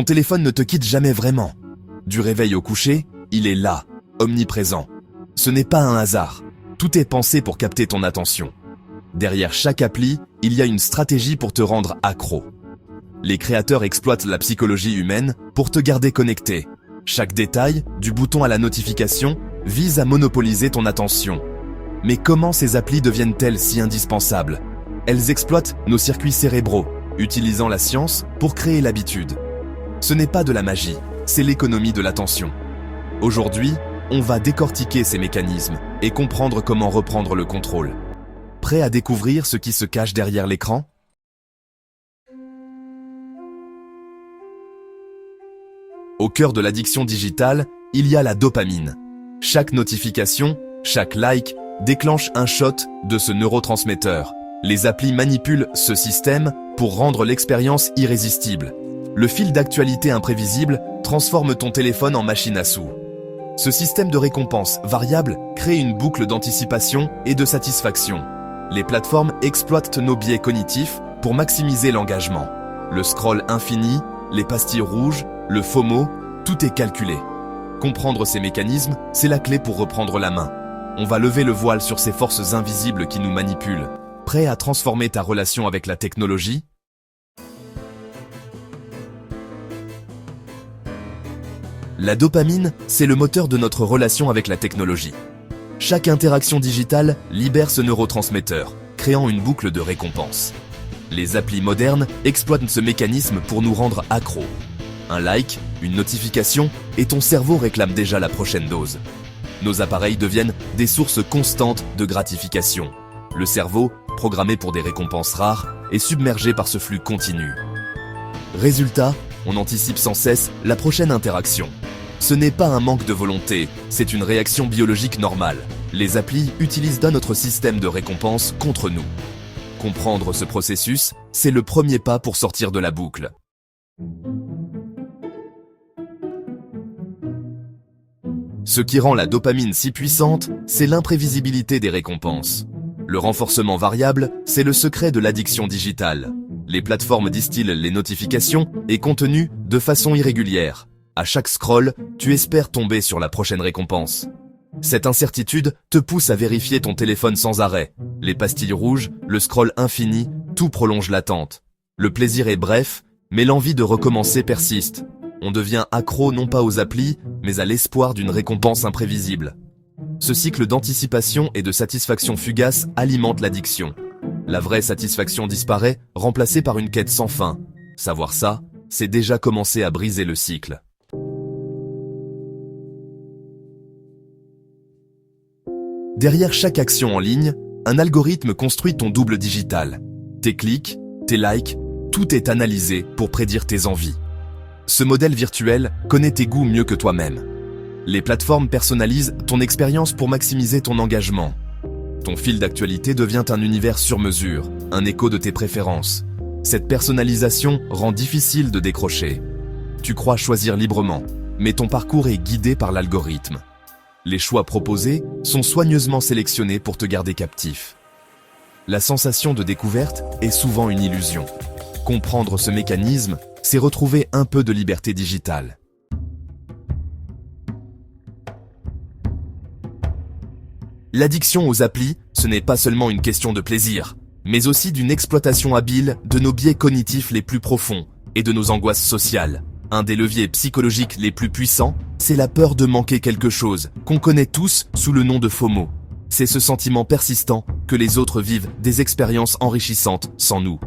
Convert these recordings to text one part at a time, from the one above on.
Ton téléphone ne te quitte jamais vraiment. Du réveil au coucher, il est là, omniprésent. Ce n'est pas un hasard. Tout est pensé pour capter ton attention. Derrière chaque appli, il y a une stratégie pour te rendre accro. Les créateurs exploitent la psychologie humaine pour te garder connecté. Chaque détail, du bouton à la notification, vise à monopoliser ton attention. Mais comment ces applis deviennent-elles si indispensables? Elles exploitent nos circuits cérébraux, utilisant la science pour créer l'habitude. Ce n'est pas de la magie, c'est l'économie de l'attention. Aujourd'hui, on va décortiquer ces mécanismes et comprendre comment reprendre le contrôle. Prêt à découvrir ce qui se cache derrière l'écran? Au cœur de l'addiction digitale, il y a la dopamine. Chaque notification, chaque like déclenche un shot de ce neurotransmetteur. Les applis manipulent ce système pour rendre l'expérience irrésistible. Le fil d'actualité imprévisible transforme ton téléphone en machine à sous. Ce système de récompense variable crée une boucle d'anticipation et de satisfaction. Les plateformes exploitent nos biais cognitifs pour maximiser l'engagement. Le scroll infini, les pastilles rouges, le FOMO, tout est calculé. Comprendre ces mécanismes, c'est la clé pour reprendre la main. On va lever le voile sur ces forces invisibles qui nous manipulent. Prêt à transformer ta relation avec la technologie? La dopamine, c'est le moteur de notre relation avec la technologie. Chaque interaction digitale libère ce neurotransmetteur, créant une boucle de récompense. Les applis modernes exploitent ce mécanisme pour nous rendre accros. Un like, une notification, et ton cerveau réclame déjà la prochaine dose. Nos appareils deviennent des sources constantes de gratification. Le cerveau, programmé pour des récompenses rares, est submergé par ce flux continu. Résultat, on anticipe sans cesse la prochaine interaction. Ce n'est pas un manque de volonté, c'est une réaction biologique normale. Les applis utilisent notre système de récompense contre nous. Comprendre ce processus, c'est le premier pas pour sortir de la boucle. Ce qui rend la dopamine si puissante, c'est l'imprévisibilité des récompenses. Le renforcement variable, c'est le secret de l'addiction digitale. Les plateformes distillent les notifications et contenus de façon irrégulière. À chaque scroll, tu espères tomber sur la prochaine récompense. Cette incertitude te pousse à vérifier ton téléphone sans arrêt. Les pastilles rouges, le scroll infini, tout prolonge l'attente. Le plaisir est bref, mais l'envie de recommencer persiste. On devient accro non pas aux applis, mais à l'espoir d'une récompense imprévisible. Ce cycle d'anticipation et de satisfaction fugace alimente l'addiction. La vraie satisfaction disparaît, remplacée par une quête sans fin. Savoir ça, c'est déjà commencer à briser le cycle. Derrière chaque action en ligne, un algorithme construit ton double digital. Tes clics, tes likes, tout est analysé pour prédire tes envies. Ce modèle virtuel connaît tes goûts mieux que toi-même. Les plateformes personnalisent ton expérience pour maximiser ton engagement. Ton fil d'actualité devient un univers sur mesure, un écho de tes préférences. Cette personnalisation rend difficile de décrocher. Tu crois choisir librement, mais ton parcours est guidé par l'algorithme. Les choix proposés sont soigneusement sélectionnés pour te garder captif. La sensation de découverte est souvent une illusion. Comprendre ce mécanisme, c'est retrouver un peu de liberté digitale. L'addiction aux applis, ce n'est pas seulement une question de plaisir, mais aussi d'une exploitation habile de nos biais cognitifs les plus profonds et de nos angoisses sociales. Un des leviers psychologiques les plus puissants, c'est la peur de manquer quelque chose, qu'on connaît tous sous le nom de FOMO. C'est ce sentiment persistant que les autres vivent des expériences enrichissantes sans nous.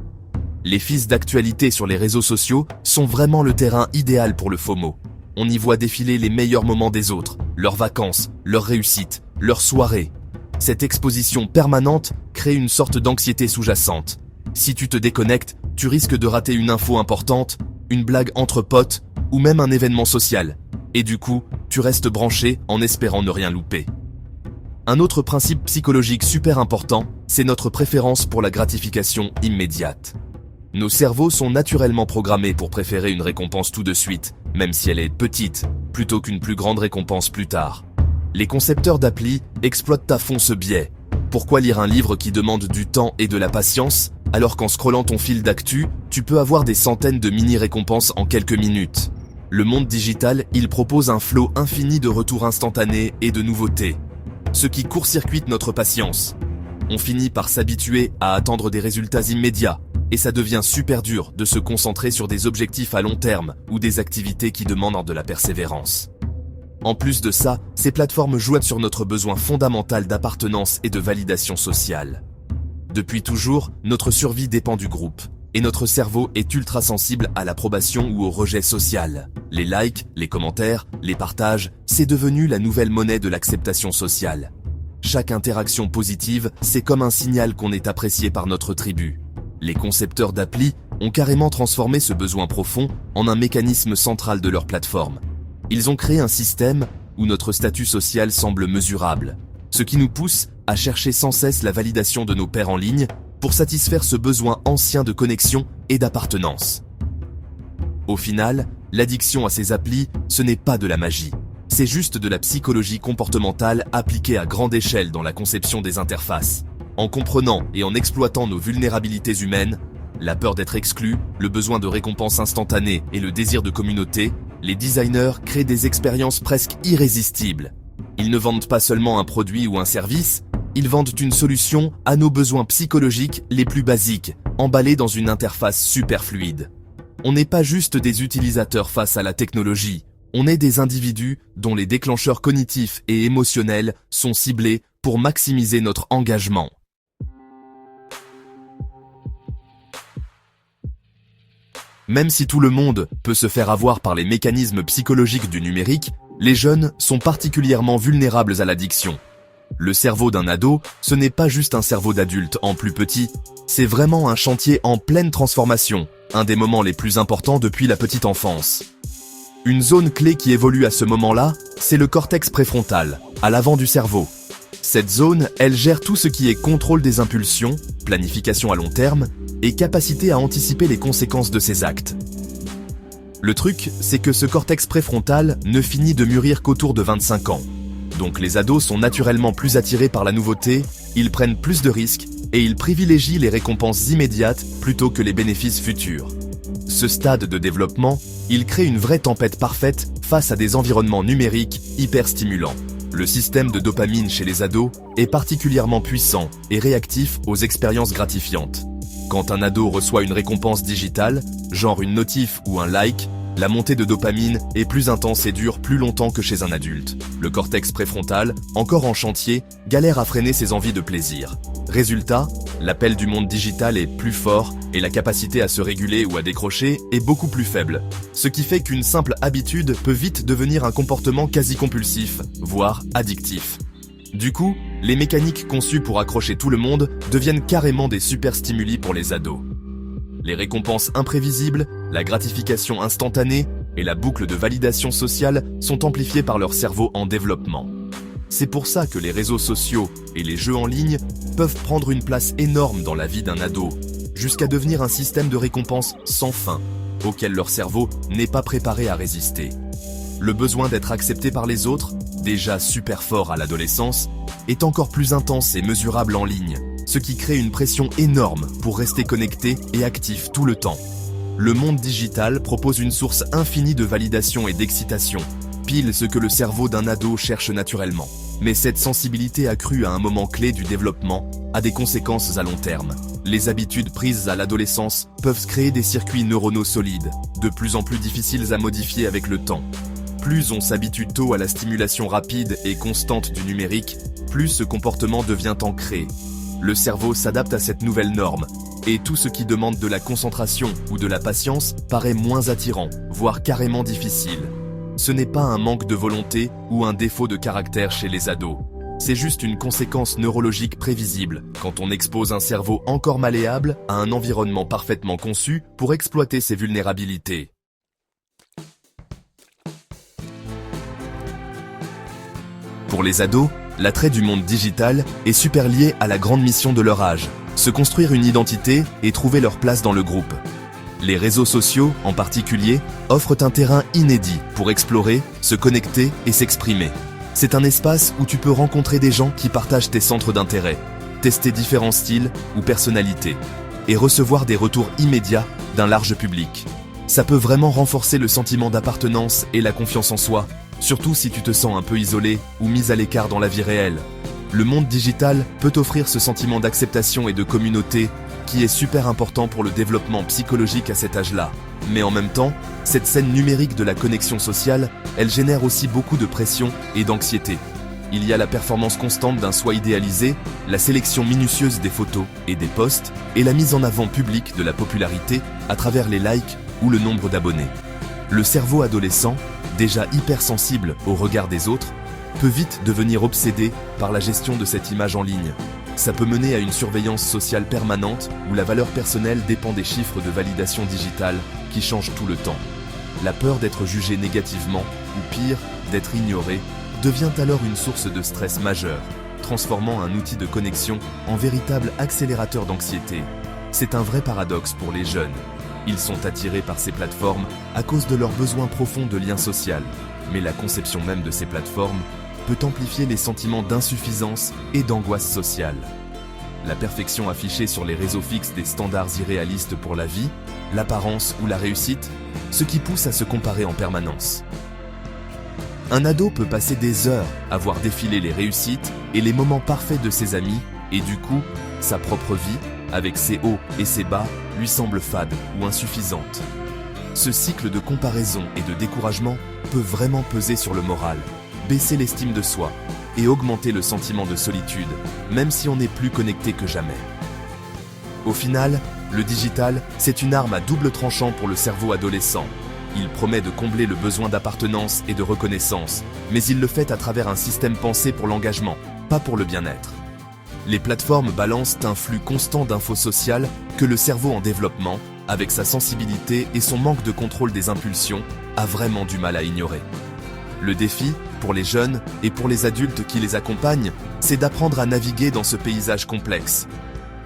Les fils d'actualité sur les réseaux sociaux sont vraiment le terrain idéal pour le FOMO. On y voit défiler les meilleurs moments des autres, leurs vacances, leurs réussites, leurs soirées. Cette exposition permanente crée une sorte d'anxiété sous-jacente. Si tu te déconnectes, tu risques de rater une info importante, une blague entre potes ou même un événement social. Et du coup, tu restes branché en espérant ne rien louper. Un autre principe psychologique super important, c'est notre préférence pour la gratification immédiate. Nos cerveaux sont naturellement programmés pour préférer une récompense tout de suite, même si elle est petite, plutôt qu'une plus grande récompense plus tard. Les concepteurs d'applis exploitent à fond ce biais. Pourquoi lire un livre qui demande du temps et de la patience, alors qu'en scrollant ton fil d'actu, tu peux avoir des centaines de mini-récompenses en quelques minutes. Le monde digital, il propose un flot infini de retours instantanés et de nouveautés, ce qui court-circuite notre patience. On finit par s'habituer à attendre des résultats immédiats, et ça devient super dur de se concentrer sur des objectifs à long terme ou des activités qui demandent de la persévérance. En plus de ça, ces plateformes jouent sur notre besoin fondamental d'appartenance et de validation sociale. Depuis toujours, notre survie dépend du groupe, et notre cerveau est ultra sensible à l'approbation ou au rejet social. Les likes, les commentaires, les partages, c'est devenu la nouvelle monnaie de l'acceptation sociale. Chaque interaction positive, c'est comme un signal qu'on est apprécié par notre tribu. Les concepteurs d'applis ont carrément transformé ce besoin profond en un mécanisme central de leur plateforme. Ils ont créé un système où notre statut social semble mesurable, ce qui nous pousse à chercher sans cesse la validation de nos pairs en ligne pour satisfaire ce besoin ancien de connexion et d'appartenance. Au final, l'addiction à ces applis, ce n'est pas de la magie. C'est juste de la psychologie comportementale appliquée à grande échelle dans la conception des interfaces. En comprenant et en exploitant nos vulnérabilités humaines, la peur d'être exclu, le besoin de récompenses instantanées et le désir de communauté, les designers créent des expériences presque irrésistibles. Ils ne vendent pas seulement un produit ou un service, ils vendent une solution à nos besoins psychologiques les plus basiques, emballés dans une interface super fluide. On n'est pas juste des utilisateurs face à la technologie, on est des individus dont les déclencheurs cognitifs et émotionnels sont ciblés pour maximiser notre engagement. Même si tout le monde peut se faire avoir par les mécanismes psychologiques du numérique, les jeunes sont particulièrement vulnérables à l'addiction. Le cerveau d'un ado, ce n'est pas juste un cerveau d'adulte en plus petit, c'est vraiment un chantier en pleine transformation, un des moments les plus importants depuis la petite enfance. Une zone clé qui évolue à ce moment-là, c'est le cortex préfrontal, à l'avant du cerveau. Cette zone, elle gère tout ce qui est contrôle des impulsions, planification à long terme, et capacité à anticiper les conséquences de ses actes. Le truc, c'est que ce cortex préfrontal ne finit de mûrir qu'autour de 25 ans. Donc les ados sont naturellement plus attirés par la nouveauté, ils prennent plus de risques, et ils privilégient les récompenses immédiates plutôt que les bénéfices futurs. Ce stade de développement, il crée une vraie tempête parfaite face à des environnements numériques hyper stimulants. Le système de dopamine chez les ados est particulièrement puissant et réactif aux expériences gratifiantes. Quand un ado reçoit une récompense digitale, genre une notif ou un like, la montée de dopamine est plus intense et dure plus longtemps que chez un adulte. Le cortex préfrontal, encore en chantier, galère à freiner ses envies de plaisir. Résultat, l'appel du monde digital est plus fort et la capacité à se réguler ou à décrocher est beaucoup plus faible. Ce qui fait qu'une simple habitude peut vite devenir un comportement quasi compulsif, voire addictif. Du coup, les mécaniques conçues pour accrocher tout le monde deviennent carrément des super stimuli pour les ados. Les récompenses imprévisibles, la gratification instantanée et la boucle de validation sociale sont amplifiées par leur cerveau en développement. C'est pour ça que les réseaux sociaux et les jeux en ligne peuvent prendre une place énorme dans la vie d'un ado, jusqu'à devenir un système de récompenses sans fin, auquel leur cerveau n'est pas préparé à résister. Le besoin d'être accepté par les autres, déjà super fort à l'adolescence, est encore plus intense et mesurable en ligne, ce qui crée une pression énorme pour rester connecté et actif tout le temps. Le monde digital propose une source infinie de validation et d'excitation, pile ce que le cerveau d'un ado cherche naturellement. Mais cette sensibilité accrue à un moment clé du développement a des conséquences à long terme. Les habitudes prises à l'adolescence peuvent créer des circuits neuronaux solides, de plus en plus difficiles à modifier avec le temps. Plus on s'habitue tôt à la stimulation rapide et constante du numérique, plus ce comportement devient ancré. Le cerveau s'adapte à cette nouvelle norme, et tout ce qui demande de la concentration ou de la patience paraît moins attirant, voire carrément difficile. Ce n'est pas un manque de volonté ou un défaut de caractère chez les ados. C'est juste une conséquence neurologique prévisible quand on expose un cerveau encore malléable à un environnement parfaitement conçu pour exploiter ses vulnérabilités. Pour les ados, l'attrait du monde digital est super lié à la grande mission de leur âge, se construire une identité et trouver leur place dans le groupe. Les réseaux sociaux, en particulier, offrent un terrain inédit pour explorer, se connecter et s'exprimer. C'est un espace où tu peux rencontrer des gens qui partagent tes centres d'intérêt, tester différents styles ou personnalités. et recevoir des retours immédiats d'un large public. Ça peut vraiment renforcer le sentiment d'appartenance et la confiance en soi, surtout si tu te sens un peu isolé ou mis à l'écart dans la vie réelle. Le monde digital peut offrir ce sentiment d'acceptation et de communauté qui est super important pour le développement psychologique à cet âge-là. Mais en même temps, cette scène numérique de la connexion sociale, elle génère aussi beaucoup de pression et d'anxiété. Il y a la performance constante d'un soi idéalisé, la sélection minutieuse des photos et des posts, et la mise en avant publique de la popularité à travers les likes ou le nombre d'abonnés. Le cerveau adolescent, déjà hypersensible au regard des autres, peut vite devenir obsédé par la gestion de cette image en ligne. Ça peut mener à une surveillance sociale permanente où la valeur personnelle dépend des chiffres de validation digitale qui changent tout le temps. La peur d'être jugé négativement, ou pire, d'être ignoré, devient alors une source de stress majeur, transformant un outil de connexion en véritable accélérateur d'anxiété. C'est un vrai paradoxe pour les jeunes. Ils sont attirés par ces plateformes à cause de leur besoin profond de lien social. Mais la conception même de ces plateformes peut amplifier les sentiments d'insuffisance et d'angoisse sociale. La perfection affichée sur les réseaux fixe des standards irréalistes pour la vie, l'apparence ou la réussite, ce qui pousse à se comparer en permanence. Un ado peut passer des heures à voir défiler les réussites et les moments parfaits de ses amis, et du coup, sa propre vie, avec ses hauts et ses bas, lui semble fade ou insuffisante. Ce cycle de comparaison et de découragement peut vraiment peser sur le moral, baisser l'estime de soi et augmenter le sentiment de solitude, même si on est plus connecté que jamais. Au final, le digital, c'est une arme à double tranchant pour le cerveau adolescent. Il promet de combler le besoin d'appartenance et de reconnaissance, mais il le fait à travers un système pensé pour l'engagement, pas pour le bien-être. Les plateformes balancent un flux constant d'infos sociales que le cerveau en développement, avec sa sensibilité et son manque de contrôle des impulsions, a vraiment du mal à ignorer. Le défi, pour les jeunes et pour les adultes qui les accompagnent, c'est d'apprendre à naviguer dans ce paysage complexe.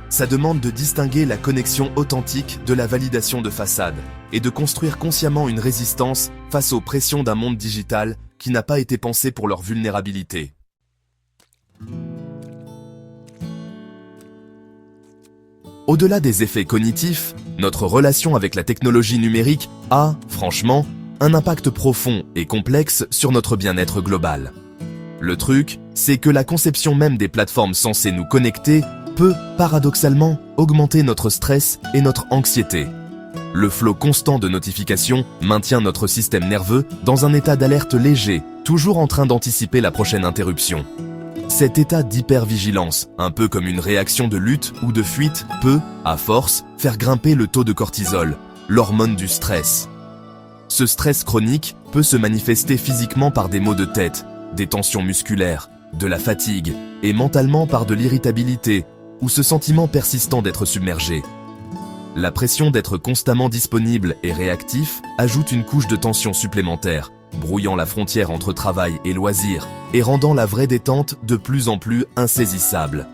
Ça demande de distinguer la connexion authentique de la validation de façade et de construire consciemment une résistance face aux pressions d'un monde digital qui n'a pas été pensé pour leur vulnérabilité. Au-delà des effets cognitifs, notre relation avec la technologie numérique a, franchement, un impact profond et complexe sur notre bien-être global. Le truc, c'est que la conception même des plateformes censées nous connecter peut, paradoxalement, augmenter notre stress et notre anxiété. Le flot constant de notifications maintient notre système nerveux dans un état d'alerte léger, toujours en train d'anticiper la prochaine interruption. Cet état d'hypervigilance, un peu comme une réaction de lutte ou de fuite, peut, à force, faire grimper le taux de cortisol, l'hormone du stress. Ce stress chronique peut se manifester physiquement par des maux de tête, des tensions musculaires, de la fatigue, et mentalement par de l'irritabilité, ou ce sentiment persistant d'être submergé. La pression d'être constamment disponible et réactif ajoute une couche de tension supplémentaire, brouillant la frontière entre travail et loisir, et rendant la vraie détente de plus en plus insaisissable.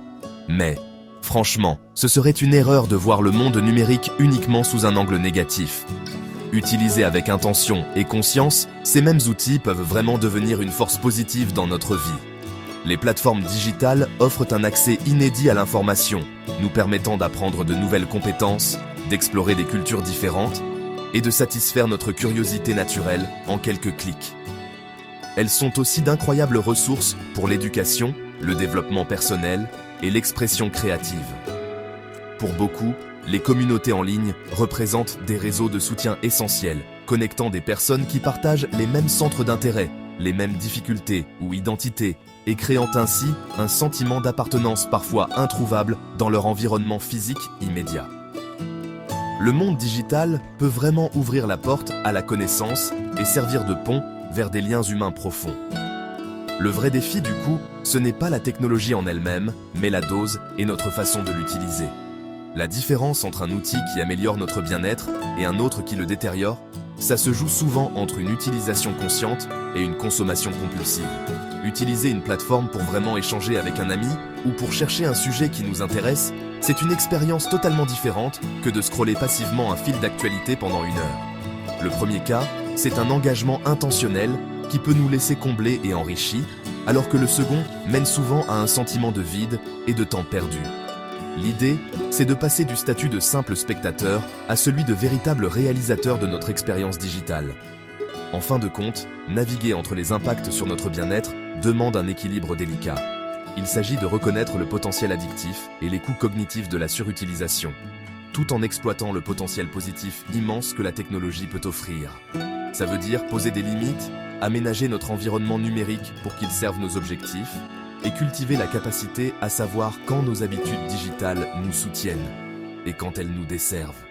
Mais, franchement, ce serait une erreur de voir le monde numérique uniquement sous un angle négatif. Utilisés avec intention et conscience, ces mêmes outils peuvent vraiment devenir une force positive dans notre vie. Les plateformes digitales offrent un accès inédit à l'information, nous permettant d'apprendre de nouvelles compétences, d'explorer des cultures différentes et de satisfaire notre curiosité naturelle en quelques clics. Elles sont aussi d'incroyables ressources pour l'éducation, le développement personnel et l'expression créative. Pour beaucoup, les communautés en ligne représentent des réseaux de soutien essentiels, connectant des personnes qui partagent les mêmes centres d'intérêt, les mêmes difficultés ou identités, et créant ainsi un sentiment d'appartenance parfois introuvable dans leur environnement physique immédiat. Le monde digital peut vraiment ouvrir la porte à la connaissance et servir de pont vers des liens humains profonds. Le vrai défi du coup, ce n'est pas la technologie en elle-même, mais la dose et notre façon de l'utiliser. La différence entre un outil qui améliore notre bien-être et un autre qui le détériore, ça se joue souvent entre une utilisation consciente et une consommation compulsive. Utiliser une plateforme pour vraiment échanger avec un ami ou pour chercher un sujet qui nous intéresse, c'est une expérience totalement différente que de scroller passivement un fil d'actualité pendant une heure. Le premier cas, c'est un engagement intentionnel qui peut nous laisser comblés et enrichis, alors que le second mène souvent à un sentiment de vide et de temps perdu. L'idée, c'est de passer du statut de simple spectateur à celui de véritable réalisateur de notre expérience digitale. En fin de compte, naviguer entre les impacts sur notre bien-être demande un équilibre délicat. Il s'agit de reconnaître le potentiel addictif et les coûts cognitifs de la surutilisation, tout en exploitant le potentiel positif immense que la technologie peut offrir. Ça veut dire poser des limites, aménager notre environnement numérique pour qu'il serve nos objectifs, et cultiver la capacité à savoir quand nos habitudes digitales nous soutiennent et quand elles nous desservent.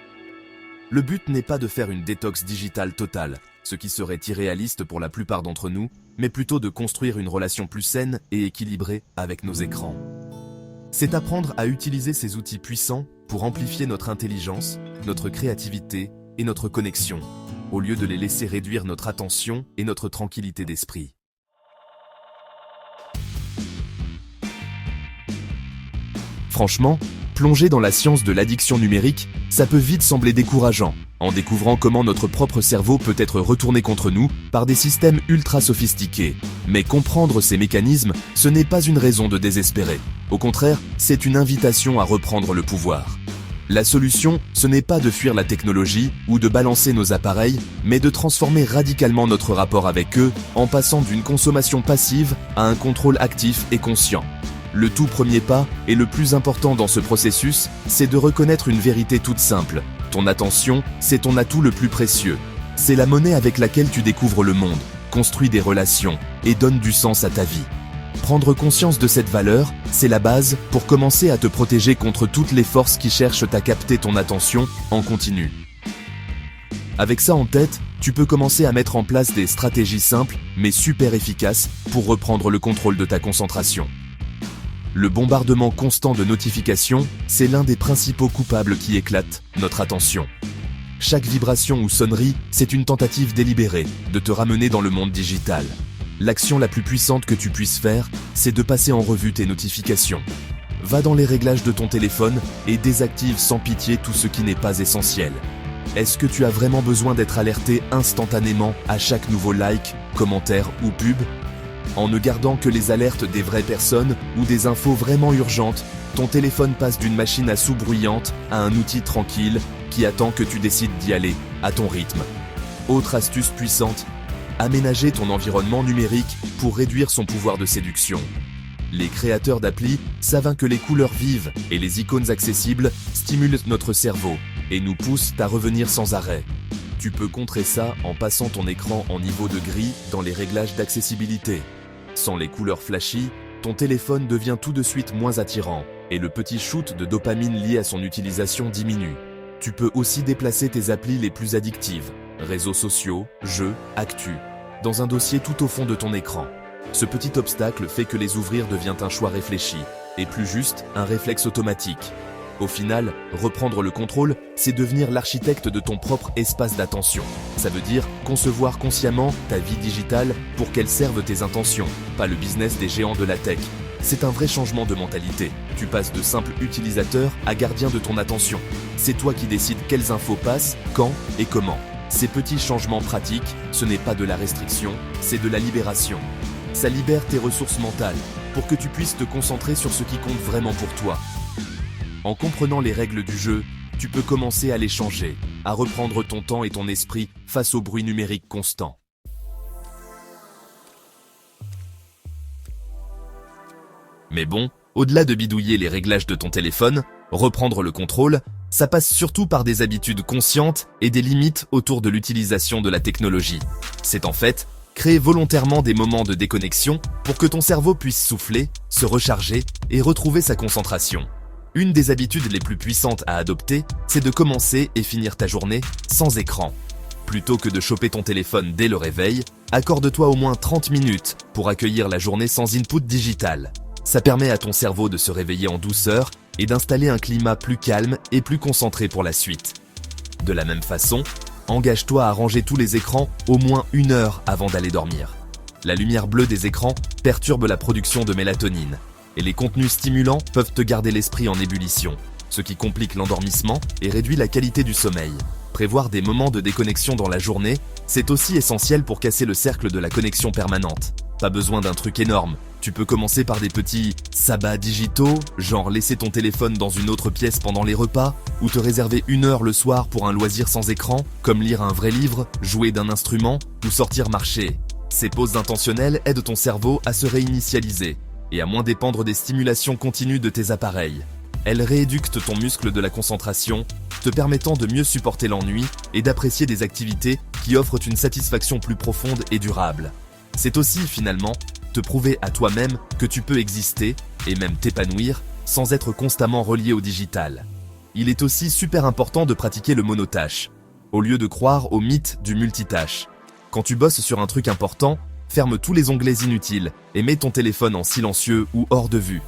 Le but n'est pas de faire une détox digitale totale, ce qui serait irréaliste pour la plupart d'entre nous, mais plutôt de construire une relation plus saine et équilibrée avec nos écrans. C'est apprendre à utiliser ces outils puissants pour amplifier notre intelligence, notre créativité et notre connexion, au lieu de les laisser réduire notre attention et notre tranquillité d'esprit. Franchement, plonger dans la science de l'addiction numérique, ça peut vite sembler décourageant, en découvrant comment notre propre cerveau peut être retourné contre nous par des systèmes ultra sophistiqués. Mais comprendre ces mécanismes, ce n'est pas une raison de désespérer. Au contraire, c'est une invitation à reprendre le pouvoir. La solution, ce n'est pas de fuir la technologie ou de balancer nos appareils, mais de transformer radicalement notre rapport avec eux en passant d'une consommation passive à un contrôle actif et conscient. Le tout premier pas, et le plus important dans ce processus, c'est de reconnaître une vérité toute simple. Ton attention, c'est ton atout le plus précieux. C'est la monnaie avec laquelle tu découvres le monde, construis des relations et donnes du sens à ta vie. Prendre conscience de cette valeur, c'est la base pour commencer à te protéger contre toutes les forces qui cherchent à capter ton attention en continu. Avec ça en tête, tu peux commencer à mettre en place des stratégies simples mais super efficaces pour reprendre le contrôle de ta concentration. Le bombardement constant de notifications, c'est l'un des principaux coupables qui éclate notre attention. Chaque vibration ou sonnerie, c'est une tentative délibérée de te ramener dans le monde digital. L'action la plus puissante que tu puisses faire, c'est de passer en revue tes notifications. Va dans les réglages de ton téléphone et désactive sans pitié tout ce qui n'est pas essentiel. Est-ce que tu as vraiment besoin d'être alerté instantanément à chaque nouveau like, commentaire ou pub ? En ne gardant que les alertes des vraies personnes ou des infos vraiment urgentes, ton téléphone passe d'une machine à sous bruyante à un outil tranquille qui attend que tu décides d'y aller, à ton rythme. Autre astuce puissante, aménager ton environnement numérique pour réduire son pouvoir de séduction. Les créateurs d'applis savent que les couleurs vives et les icônes accessibles stimulent notre cerveau et nous poussent à revenir sans arrêt. Tu peux contrer ça en passant ton écran en niveau de gris dans les réglages d'accessibilité. Sans les couleurs flashy, ton téléphone devient tout de suite moins attirant et le petit shoot de dopamine lié à son utilisation diminue. Tu peux aussi déplacer tes applis les plus addictives, réseaux sociaux, jeux, actu, dans un dossier tout au fond de ton écran. Ce petit obstacle fait que les ouvrir devient un choix réfléchi et plus juste un réflexe automatique. Au final, reprendre le contrôle, c'est devenir l'architecte de ton propre espace d'attention. Ça veut dire concevoir consciemment ta vie digitale pour qu'elle serve tes intentions, pas le business des géants de la tech. C'est un vrai changement de mentalité. Tu passes de simple utilisateur à gardien de ton attention. C'est toi qui décides quelles infos passent, quand et comment. Ces petits changements pratiques, ce n'est pas de la restriction, c'est de la libération. Ça libère tes ressources mentales pour que tu puisses te concentrer sur ce qui compte vraiment pour toi. En comprenant les règles du jeu, tu peux commencer à les changer, à reprendre ton temps et ton esprit face au bruit numérique constant. Mais bon, au-delà de bidouiller les réglages de ton téléphone, reprendre le contrôle, ça passe surtout par des habitudes conscientes et des limites autour de l'utilisation de la technologie. C'est en fait créer volontairement des moments de déconnexion pour que ton cerveau puisse souffler, se recharger et retrouver sa concentration. Une des habitudes les plus puissantes à adopter, c'est de commencer et finir ta journée sans écran. Plutôt que de choper ton téléphone dès le réveil, accorde-toi au moins 30 minutes pour accueillir la journée sans input digital. Ça permet à ton cerveau de se réveiller en douceur et d'installer un climat plus calme et plus concentré pour la suite. De la même façon, engage-toi à ranger tous les écrans au moins 1 heure avant d'aller dormir. La lumière bleue des écrans perturbe la production de mélatonine. Et les contenus stimulants peuvent te garder l'esprit en ébullition, ce qui complique l'endormissement et réduit la qualité du sommeil. Prévoir des moments de déconnexion dans la journée, c'est aussi essentiel pour casser le cercle de la connexion permanente. Pas besoin d'un truc énorme, Tu peux commencer par des petits sabbats digitaux, genre laisser ton téléphone dans une autre pièce pendant les repas, ou te réserver 1 heure le soir pour un loisir sans écran, comme lire un vrai livre, jouer d'un instrument, ou sortir marcher. Ces pauses intentionnelles aident ton cerveau à se réinitialiser, et à moins dépendre des stimulations continues de tes appareils. Elles rééduquent ton muscle de la concentration, te permettant de mieux supporter l'ennui et d'apprécier des activités qui offrent une satisfaction plus profonde et durable. C'est aussi, finalement, te prouver à toi-même que tu peux exister, et même t'épanouir, sans être constamment relié au digital. Il est aussi super important de pratiquer le monotâche, au lieu de croire au mythe du multitâche. Quand tu bosses sur un truc important, ferme tous les onglets inutiles et mets ton téléphone en silencieux ou hors de vue.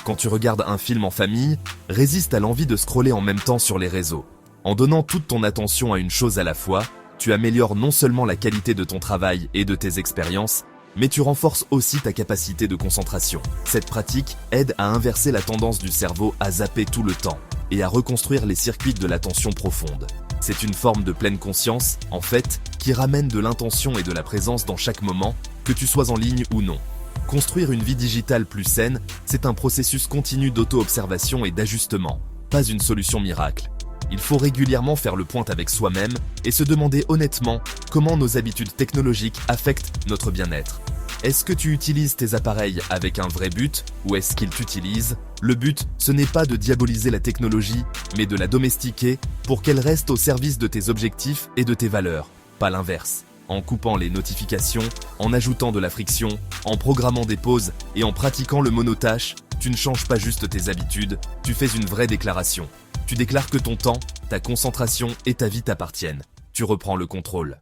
Quand tu regardes un film en famille, résiste à l'envie de scroller en même temps sur les réseaux. En donnant toute ton attention à une chose à la fois, tu améliores non seulement la qualité de ton travail et de tes expériences, mais tu renforces aussi ta capacité de concentration. Cette pratique aide à inverser la tendance du cerveau à zapper tout le temps et à reconstruire les circuits de l'attention profonde. C'est une forme de pleine conscience, en fait, qui ramène de l'intention et de la présence dans chaque moment, que tu sois en ligne ou non. Construire une vie digitale plus saine, c'est un processus continu d'auto-observation et d'ajustement, pas une solution miracle. Il faut régulièrement faire le point avec soi-même et se demander honnêtement comment nos habitudes technologiques affectent notre bien-être. Est-ce que tu utilises tes appareils avec un vrai but ou est-ce qu'ils t'utilisent ? Le but, ce n'est pas de diaboliser la technologie, mais de la domestiquer pour qu'elle reste au service de tes objectifs et de tes valeurs, pas l'inverse. En coupant les notifications, en ajoutant de la friction, en programmant des pauses et en pratiquant le monotâche, tu ne changes pas juste tes habitudes, tu fais une vraie déclaration. Tu déclares que ton temps, ta concentration et ta vie t'appartiennent. Tu reprends le contrôle.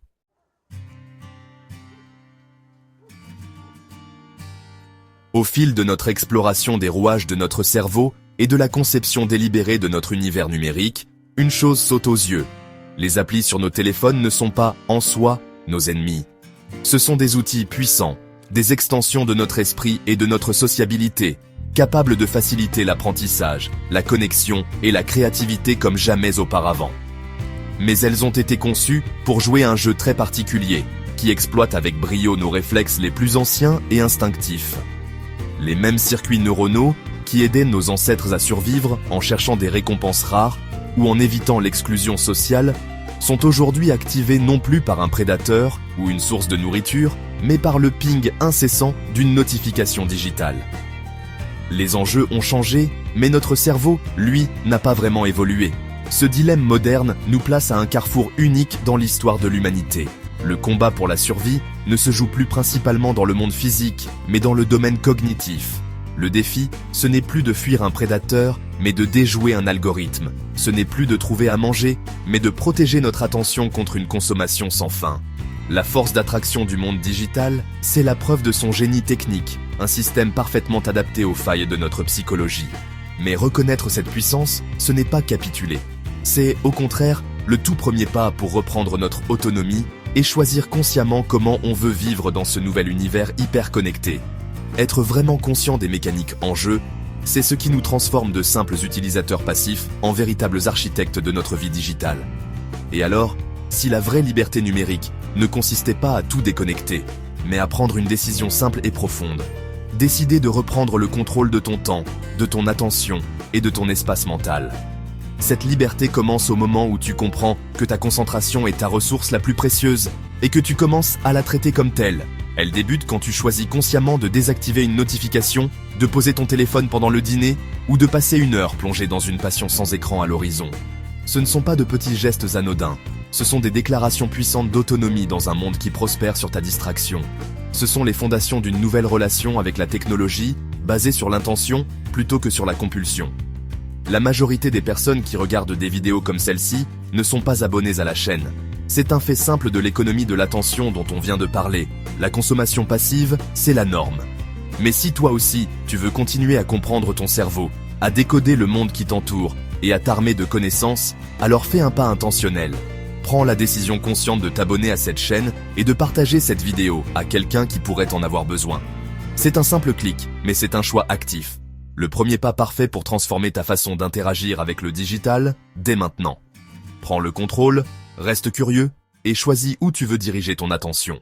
Au fil de notre exploration des rouages de notre cerveau et de la conception délibérée de notre univers numérique, une chose saute aux yeux. Les applis sur nos téléphones ne sont pas, en soi, nos ennemis. Ce sont des outils puissants, des extensions de notre esprit et de notre sociabilité, capables de faciliter l'apprentissage, la connexion et la créativité comme jamais auparavant. Mais elles ont été conçues pour jouer un jeu très particulier, qui exploite avec brio nos réflexes les plus anciens et instinctifs. Les mêmes circuits neuronaux qui aidaient nos ancêtres à survivre en cherchant des récompenses rares ou en évitant l'exclusion sociale sont aujourd'hui activés non plus par un prédateur ou une source de nourriture, mais par le ping incessant d'une notification digitale. Les enjeux ont changé, mais notre cerveau, lui, n'a pas vraiment évolué. Ce dilemme moderne nous place à un carrefour unique dans l'histoire de l'humanité. Le combat pour la survie ne se joue plus principalement dans le monde physique, mais dans le domaine cognitif. Le défi, ce n'est plus de fuir un prédateur, mais de déjouer un algorithme. Ce n'est plus de trouver à manger, mais de protéger notre attention contre une consommation sans fin. La force d'attraction du monde digital, c'est la preuve de son génie technique, un système parfaitement adapté aux failles de notre psychologie. Mais reconnaître cette puissance, ce n'est pas capituler. C'est, au contraire, le tout premier pas pour reprendre notre autonomie et choisir consciemment comment on veut vivre dans ce nouvel univers hyper connecté. Être vraiment conscient des mécaniques en jeu, c'est ce qui nous transforme de simples utilisateurs passifs en véritables architectes de notre vie digitale. Et alors, si la vraie liberté numérique ne consistait pas à tout déconnecter, mais à prendre une décision simple et profonde, décider de reprendre le contrôle de ton temps, de ton attention et de ton espace mental. Cette liberté commence au moment où tu comprends que ta concentration est ta ressource la plus précieuse et que tu commences à la traiter comme telle. Elle débute quand tu choisis consciemment de désactiver une notification, de poser ton téléphone pendant le dîner ou de passer 1 heure plongé dans une passion sans écran à l'horizon. Ce ne sont pas de petits gestes anodins, ce sont des déclarations puissantes d'autonomie dans un monde qui prospère sur ta distraction. Ce sont les fondations d'une nouvelle relation avec la technologie, basée sur l'intention plutôt que sur la compulsion. La majorité des personnes qui regardent des vidéos comme celle-ci ne sont pas abonnées à la chaîne. C'est un fait simple de l'économie de l'attention dont on vient de parler. La consommation passive, c'est la norme. Mais si toi aussi, tu veux continuer à comprendre ton cerveau, à décoder le monde qui t'entoure et à t'armer de connaissances, alors fais un pas intentionnel. Prends la décision consciente de t'abonner à cette chaîne et de partager cette vidéo à quelqu'un qui pourrait en avoir besoin. C'est un simple clic, mais c'est un choix actif. Le premier pas parfait pour transformer ta façon d'interagir avec le digital, dès maintenant. Prends le contrôle, reste curieux et choisis où tu veux diriger ton attention.